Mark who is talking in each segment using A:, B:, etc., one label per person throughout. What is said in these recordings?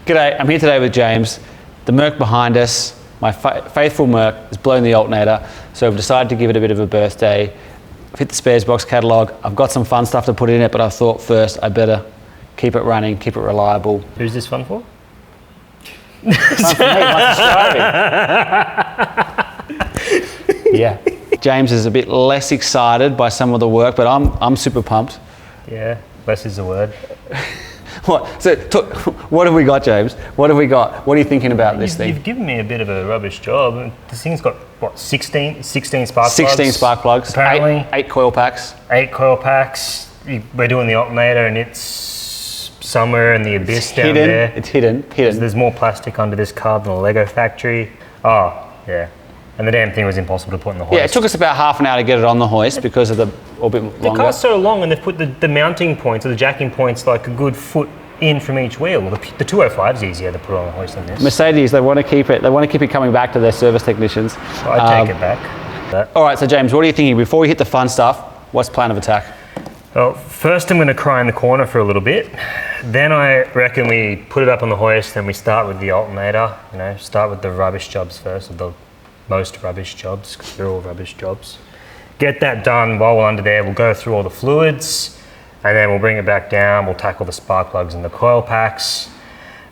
A: G'day, I'm here today with James. The Merc behind us, my faithful Merc, has blown the alternator, so I've decided to give it a bit of a birthday. I've hit the Sparesbox catalogue. I've got some fun stuff to put in it, but I thought first I better keep it running, keep it reliable.
B: Who's this fun for?
A: Fun for me, my subscribing. Yeah. James is a bit less excited by some of the work, but I'm super pumped.
B: Yeah, less is the word.
A: What? So, what have we got, James? What have we got? What are you thinking about this thing?
B: You've given me a bit of a rubbish job. This thing's got, what, 16 spark plugs?
A: 16 spark plugs,
B: apparently.
A: Eight coil packs.
B: 8 coil packs. We're doing the alternator and it's somewhere in the abyss down there.
A: It's hidden.
B: There's more plastic under this car than a Lego factory. Oh, yeah. And the damn thing was impossible to put in the hoist.
A: Yeah, it took us about half an hour to get it on the hoist because of the bit longer.
B: The car's so long, and they've put the mounting points or the jacking points like a good foot in from each wheel. Well, the 205's easier to put on the hoist than this.
A: Mercedes, they want to keep it. They want to keep it coming back to their service technicians.
B: I take it back.
A: All right, so James, what are you thinking before we hit the fun stuff? What's plan of attack?
B: Well, first I'm going to cry in the corner for a little bit. Then I reckon we put it up on the hoist and we start with the alternator. You know, start with the rubbish jobs first, or the most rubbish jobs, because they're all rubbish jobs. Get that done while we're under there. We'll go through all the fluids and then we'll bring it back down. We'll tackle the spark plugs and the coil packs,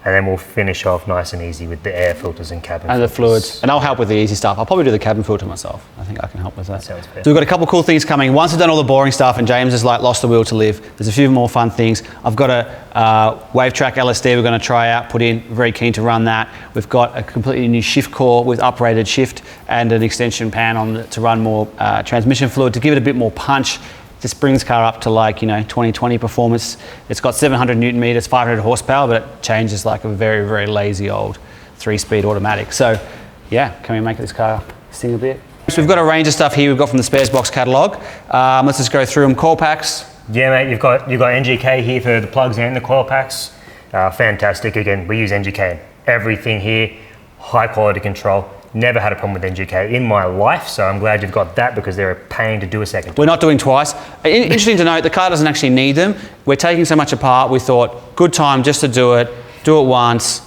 B: and then we'll finish off nice and easy with the air filters and cabin filters.
A: The fluids. And I'll help with the easy stuff. I'll probably do the cabin filter myself. I think I can help with that.
B: Sounds fair.
A: So we've got a couple of cool things coming. Once we've done all the boring stuff and James has like lost the will to live, there's a few more fun things. I've got a wave track LSD we're going to try out, put in. Very keen to run that. We've got a completely new shift core with uprated shift and an extension pan on to run more transmission fluid to give it a bit more punch. This brings car up to like, 2020 performance. It's got 700 Newton meters, 500 horsepower, but it changes like a very, very lazy old 3-speed automatic. So yeah, can we make this car sing a bit? So we've got a range of stuff here we've got from the Sparesbox catalogue. Let's just go through them. Coil packs.
B: Yeah, mate, you've got NGK here for the plugs and the coil packs. Fantastic. Again, we use NGK in everything here. High quality control. Never had a problem with NGK in my life, so I'm glad you've got that because they're a pain to do a second time.
A: We're not doing twice. Interesting to note, the car doesn't actually need them. We're taking so much apart, we thought, good time just to do it once,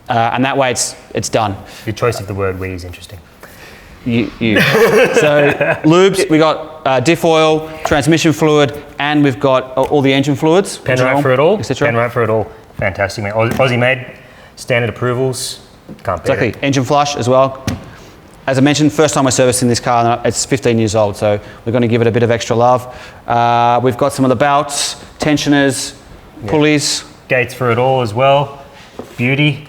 A: and that way it's done.
B: Your choice of the word "we" is interesting.
A: You. So lubes, we got diff oil, transmission fluid, and we've got all the engine fluids.
B: Penrite for it all.
A: Etc.
B: Penrite for it all. Fantastic, man. Aussie made, standard approvals. Can't beat
A: Exactly.
B: it.
A: Engine flush as well. As I mentioned, first time we're servicing this car, it's 15 years old, so we're going to give it a bit of extra love. We've got some of the belts, tensioners, pulleys.
B: Gates for it all as well. Beauty.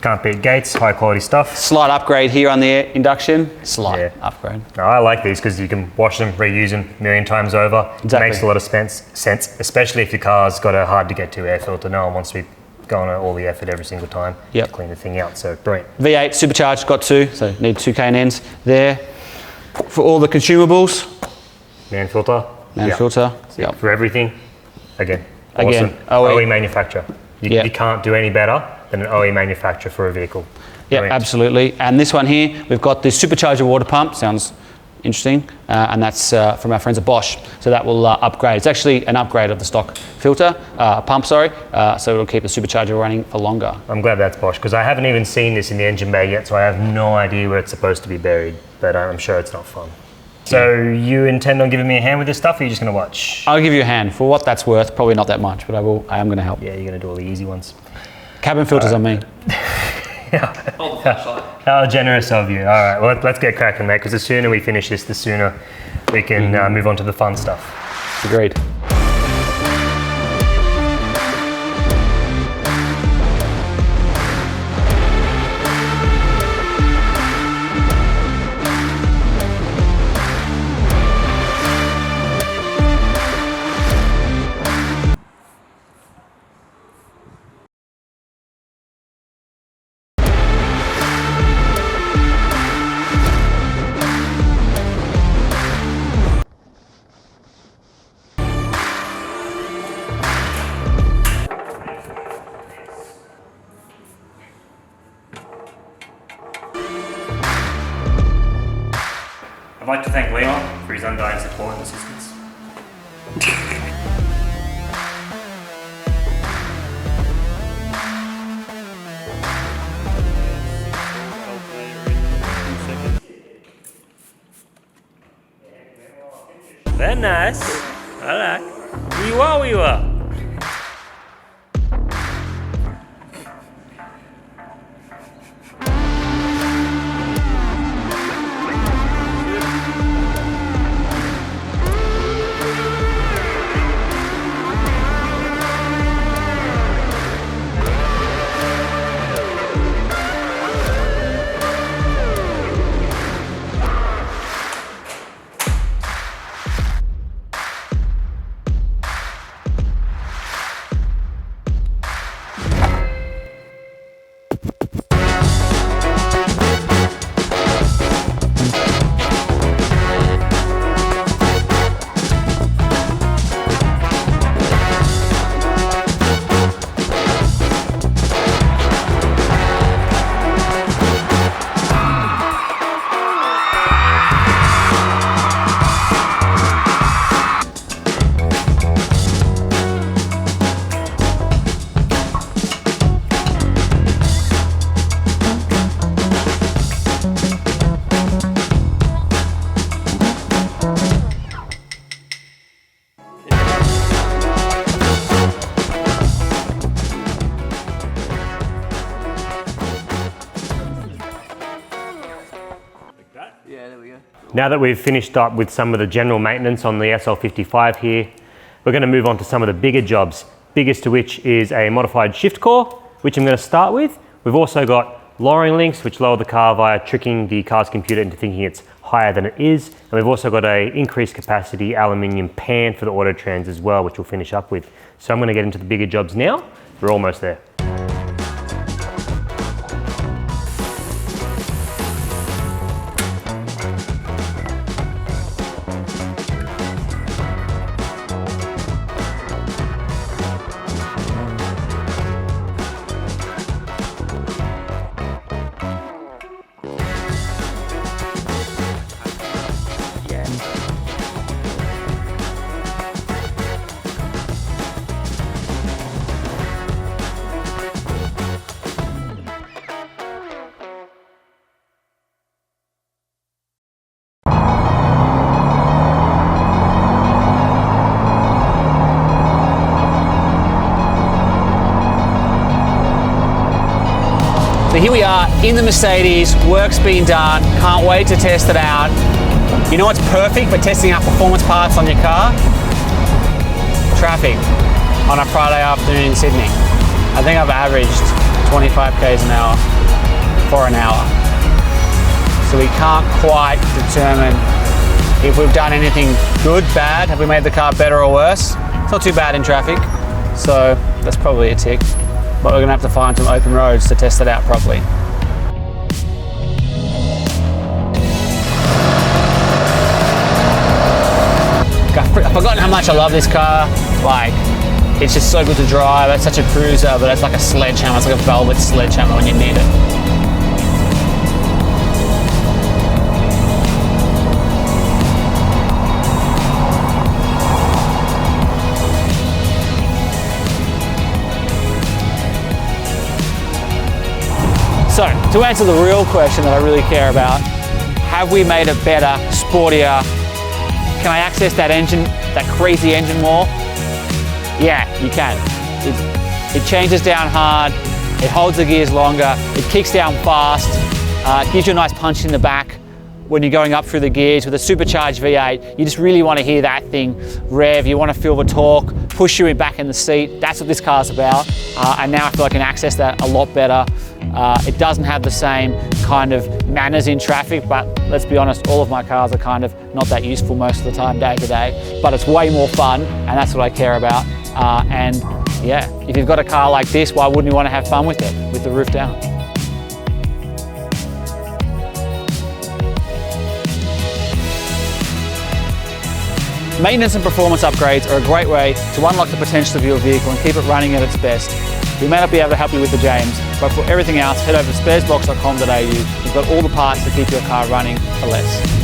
B: Can't beat gates, high quality stuff.
A: Slight upgrade here on the induction. Slight upgrade.
B: No, I like these because you can wash them, reuse them a million times over.
A: Exactly.
B: It makes a lot of sense, especially if your car's got a hard to get to air filter. No one wants to be going to all the effort every single time to clean the thing out, so brilliant.
A: V8 Supercharged, got 2, so need 2 K&Ns there. For all the consumables.
B: Man filter.
A: Filter.
B: Yep. For everything. Again, awesome. OE manufacturer. You can't do any better than an OE manufacturer for a vehicle.
A: Yeah, absolutely. And this one here, we've got the Supercharged water pump. Sounds interesting. And that's from our friends at Bosch. So that will upgrade. It's actually an upgrade of the stock filter, pump, sorry. So it'll keep the supercharger running for longer.
B: I'm glad that's Bosch, because I haven't even seen this in the engine bay yet, so I have no idea where it's supposed to be buried, but I'm sure it's not fun. So you intend on giving me a hand with this stuff, or are you just going to watch?
A: I'll give you a hand. For what that's worth, probably not that much, but I am going to help.
B: Yeah, you're going to do all the easy ones.
A: Cabin filters on me.
B: How generous of you. All right, well, let's get cracking, mate, because the sooner we finish this, the sooner we can move on to the fun stuff.
A: Agreed.
B: I'd like to thank Leon for his undying support and assistance. Very nice. I like. Wee wah. Now that we've finished up with some of the general maintenance on the SL55 here, we're going to move on to some of the bigger jobs, biggest of which is a modified shift core, which I'm going to start with. We've also got lowering links, which lower the car via tricking the car's computer into thinking it's higher than it is. And we've also got a increased capacity aluminium pan for the auto trans as well, which we'll finish up with. So I'm going to get into the bigger jobs now. We're almost there.
A: So here we are in the Mercedes, work's been done, can't wait to test it out. You know what's perfect for testing out performance parts on your car? Traffic on a Friday afternoon in Sydney. I think I've averaged 25 k's an hour for an hour. So we can't quite determine if we've done anything good, bad, have we made the car better or worse? It's not too bad in traffic, so that's probably a tick. But we're gonna have to find some open roads to test it out properly. I've forgotten how much I love this car. Like, it's just so good to drive. It's such a cruiser, but it's like a sledgehammer. It's like a velvet sledgehammer when you need it. So, to answer the real question that I really care about, have we made it better, sportier? Can I access that engine, that crazy engine more? Yeah, you can. It changes down hard, it holds the gears longer, it kicks down fast, it gives you a nice punch in the back when you're going up through the gears with a supercharged V8. You just really want to hear that thing rev, you want to feel the torque, push you back in the seat. That's what this car's about. And now I feel I can access that a lot better. It doesn't have the same kind of manners in traffic, but let's be honest, all of my cars are kind of not that useful most of the time, day to day, but it's way more fun, and that's what I care about. And yeah, if you've got a car like this, why wouldn't you want to have fun with it, with the roof down? Maintenance and performance upgrades are a great way to unlock the potential of your vehicle and keep it running at its best. We may not be able to help you with the James, but for everything else, head over to sparesbox.com.au. We've got all the parts to keep your car running for less.